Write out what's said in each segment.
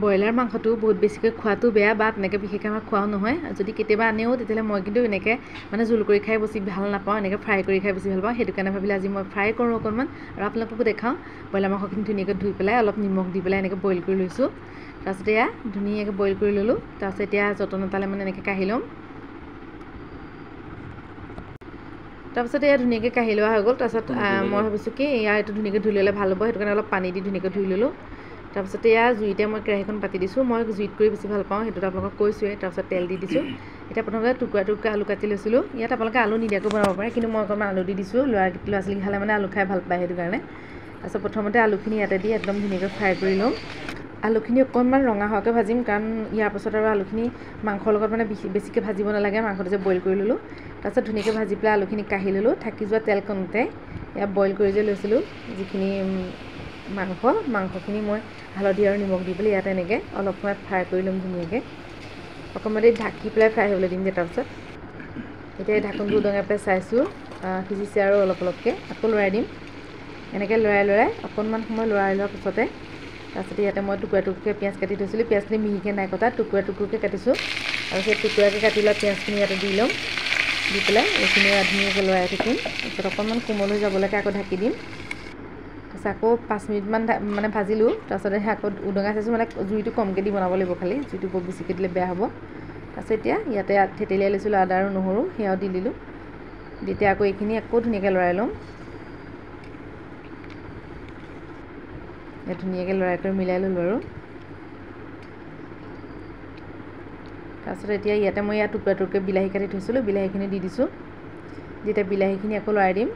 broiler মাংসটো বহুত বেছিকৈ খোৱাটো বেয়া বা তেনেকৈ বিশেষকৈ আমাৰ খোৱাও নহয় যদি কেতিয়াবা আনেও তেতিয়াহ'লে মই কিন্তু এনেকৈ মানে জোল কৰি খাই বেছি ভাল নাপাওঁ এনেকৈ ফ্ৰাই কৰি খাই বেছি ভাল পাওঁ সেইটো কাৰণে ভাবিলে আজি মই ফ্ৰাই কৰোঁ অকণমান আৰু আপোনালোককো দেখাওঁ ব্ৰইলাৰ মাংসখিনি ধুনীয়াকৈ ধুই পেলাই অলপ নিমখ দি পেলাই এনেকৈ বইল কৰি লৈছোঁ তাৰপিছত এয়া ধুনীয়াকৈ বইল কৰি ল'লোঁ তাৰপিছত এতিয়া যতন এটালে মানে এনেকৈ কাঢ়ি ল'ম তাৰপিছত এয়া ধুনীয়াকৈ কাঢ়ি লোৱা হৈ গ'ল তাৰপিছত মই ভাবিছোঁ কি এয়া এইটো ধুনীয়াকৈ ধুই ল'লে ভাল হ'ব সেইটো কাৰণে অলপ পানী দি ধুনীয়াকৈ ধুই ল'লোঁ তাৰপিছতে এয়া জুইতে মই কেৰাহীখন পাতি দিছোঁ মই জুইত কৰি বেছি ভাল পাওঁ সেইটোতো আপোনালোকক কৈছোঁৱেই তাৰপিছত তেল দি দিছোঁ এতিয়া প্ৰথমতে টুকুৰা আলু কাটি লৈছিলোঁ ইয়াত আপোনালোকে আলু নিদিয়াকৈ বনাব পাৰে কিন্তু মই অকণমান আলু দি দিছোঁ ল'ৰা ছোৱালী খালে মানে আলু খাই ভাল পায় সেইটো কাৰণে তাৰপিছত প্ৰথমতে আলুখিনি ইয়াতে দি একদম ধুনীয়াকৈ ফ্ৰাই কৰি ল'ম আলুখিনি অকণমান ৰঙা হোৱাকৈ ভাজিম কাৰণ ইয়াৰ পাছত আৰু আলুখিনি মাংসৰ লগত মানে বেছিকৈ ভাজিব নালাগে মাংসটো যে বইল কৰি ল'লোঁ তাৰপিছত ধুনীয়াকৈ ভাজি পেলাই আলুখিনি কাঢ়ি ল'লোঁ থাকি যোৱা তেলকণতে এয়া বইল কৰি যে লৈছিলোঁ যিখিনি মাংসখিনি মই হালধি আৰু নিমখ দি পেলাই ইয়াতে এনেকৈ অলপ সময় ফ্ৰাই কৰি ল'ম ধুনীয়াকৈ অকণমান দেৰি ঢাকি পেলাই ফ্ৰাই হ'বলৈ দিম যে তাৰপিছত এতিয়া ঢাকনটো উদঙাই পেলাই চাইছোঁ সিজিছে আৰু অলপকৈ আকৌ লৰাই দিম এনেকৈ লৰাই অকণমান সময় লৰাই লোৱাৰ পিছতে তাৰপিছতে ইয়াতে মই টুকুৰাকৈ পিঁয়াজ কাটি থৈছিলোঁ পিঁয়াজখিনি মিহিকৈ নাই কটা টুকুৰাকৈ কাটিছোঁ আৰু সেই টুকুৰাকৈ কাটি লোৱা পিঁয়াজখিনি ইয়াতে দি ল'ম দি পেলাই এইখিনি ধুনীয়াকৈ লৰাই থাকিম তাৰপিছত অকণমান কোমল হৈ যাবলৈকে আকৌ ঢাকি দিম তাৰপিছত আকৌ 5 মিনিটমান মানে ভাজিলোঁ তাৰপিছতে আকৌ উদঙাই চাইছোঁ মানে জুইটো কমকৈ দি বনাব লাগিব খালি জুইটো বৰ বেছিকৈ দিলে বেয়া হ'ব তাৰপিছত এতিয়া ইয়াতে থেতেলিয়াই লৈছিলোঁ আদা আৰু নহৰু সেয়াও দি দিলোঁ তেতিয়া আকৌ এইখিনি আকৌ ধুনীয়াকৈ লৰাই ল'ম ধুনীয়াকৈ লৰাই কৰি মিলাই ল'লোঁ আৰু তাৰপিছত এতিয়া ইয়াতে মই টুকুৰাকৈ বিলাহী কাটি থৈছিলোঁ বিলাহীখিনি দি দিছোঁ যেতিয়া বিলাহীখিনি আকৌ লৰাই দিম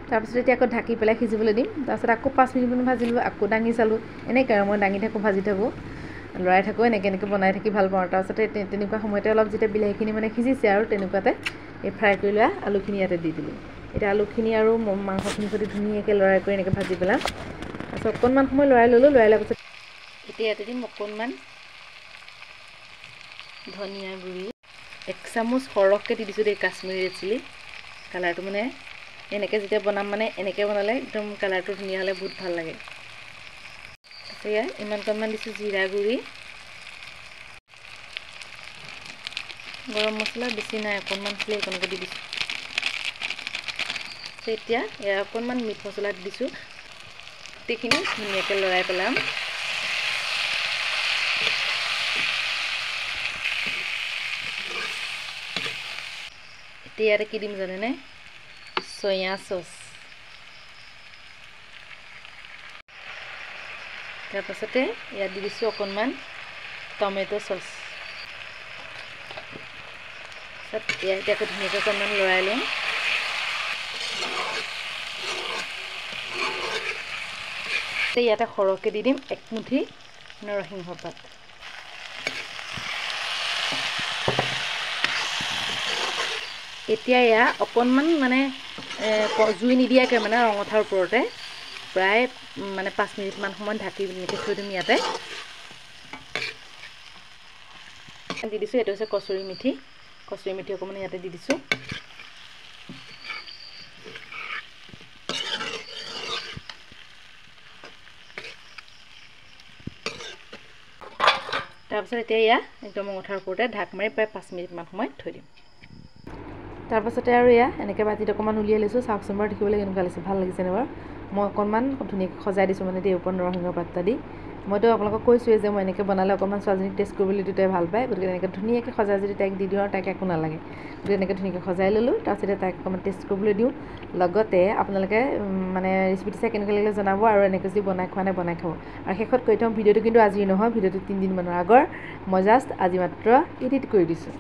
তাৰপিছত এতিয়া আকৌ ঢাকি পেলাই সিজিবলৈ দিম তাৰপিছত আকৌ 5 মিনিটমান ভাজিলোঁ আকৌ দাঙি চালোঁ এনেকৈ আৰু মই দাঙি থাকোঁ ভাজি থাকোঁ লৰাই থাকোঁ এনেকৈ বনাই থাকি ভাল পাওঁ তাৰপিছতে তেনেকুৱা সময়তে অলপ যেতিয়া বিলাহীখিনি মানে সিজিছে আৰু তেনেকুৱাতে এই ফ্ৰাই কৰি লোৱা আলুখিনি ইয়াতে দি দিলোঁ এতিয়া আলুখিনি আৰু মাংসখিনি সৈতে ধুনীয়াকৈ লৰাই কৰি এনেকৈ ভাজি পেলাম তাৰপিছত অকণমান সময় লৰাই ল'লোঁ লৰাই লোৱাৰ পিছত এতিয়া ইয়াতে দিম অকণমান ধনিয়া গুড়ি 1 চামুচ সৰহকৈ দি দিছোঁ দেই কাশ্মীৰী ৰেড চিলি কালাৰটো মানে এনেকৈ যেতিয়া বনাম মানে এনেকৈ বনালে একদম কালাৰটো ধুনীয়া হ'লে বহুত ভাল লাগে তাৰপিছত ইয়াত ইমানকণমান দিছোঁ জিৰা গুড়ি গৰম মছলা বেছি নাই অকণমান দিলে এইকণকে দি দিছোঁ এতিয়া ইয়াৰ অকণমান মিট মছলা দি দিছোঁ গোটেইখিনি ধুনীয়াকৈ লৰাই পেলাম এতিয়া ইয়াতে কি দিম জানেনে চয়া চচ তাৰপাছতে ইয়াত দি দিছোঁ অকণমান টমেটো চচ এতিয়া আকৌ ধুনীয়াকৈ অকণমান লৰাই ল'ম ইয়াতে সৰহকৈ দি দিম 1 মুঠি নৰসিংহ পাত এতিয়া এয়া অকণমান মানে জুই নিদিয়াকৈ মানে ৰং উঠাৰ ওপৰতে প্ৰায় মানে 5 মিনিটমান সময় ঢাকি এনেকৈ থৈ দিম ইয়াতে দি দিছোঁ এইটো হৈছে কচুৰি মেথি অকণমান ইয়াতে দি দিছোঁ তাৰপিছত এতিয়া এয়া একদম উঠাৰ ওপৰতে ঢাক মাৰি প্ৰায় 5 মিনিটমান সময় থৈ দিম তাৰপাছতে আৰু এয়া এনেকৈ বাতিত অকণমান উলিয়াই লৈছোঁ চাওকচোন বাৰু দেখিবলৈ কেনেকুৱা লাগিছে ভাল লাগিছেনে বাৰু মই অকণমান ধুনীয়াকৈ সজাই দিছোঁ মানে দেই ওপৰত নৰসিংহ পাত দি মইতো আপোনালোকক কৈছোঁৱেই যে মই এনেকৈ বনালে অকণমান ছোৱালীজনীক টেষ্ট কৰিবলৈ দিওঁতে ভাল পায় গতিকে এনেকৈ ধুনীয়াকৈ সজাই যদি তাইক দি দিওঁ আৰু তাইক একো নালাগে গতিকে এনেকৈ ধুনীয়াকৈ সজাই ল'লোঁ তাৰপিছতে তাইক অকণমান টেষ্ট কৰিবলৈ দিওঁ লগতে আপোনালোকে মানে ৰেচিপিটো চাই কেনেকৈ লাগিলে জনাব আৰু এনেকৈ যদি বনাই খোৱা নাই বনাই খাব আৰু শেষত কৈ থওঁ ভিডিঅ'টো কিন্তু আজিৰ নহয় ভিডিঅ'টো 3 দিনমানৰ আগৰ মই জাষ্ট আজি মাত্ৰ এডিট কৰি দিছোঁ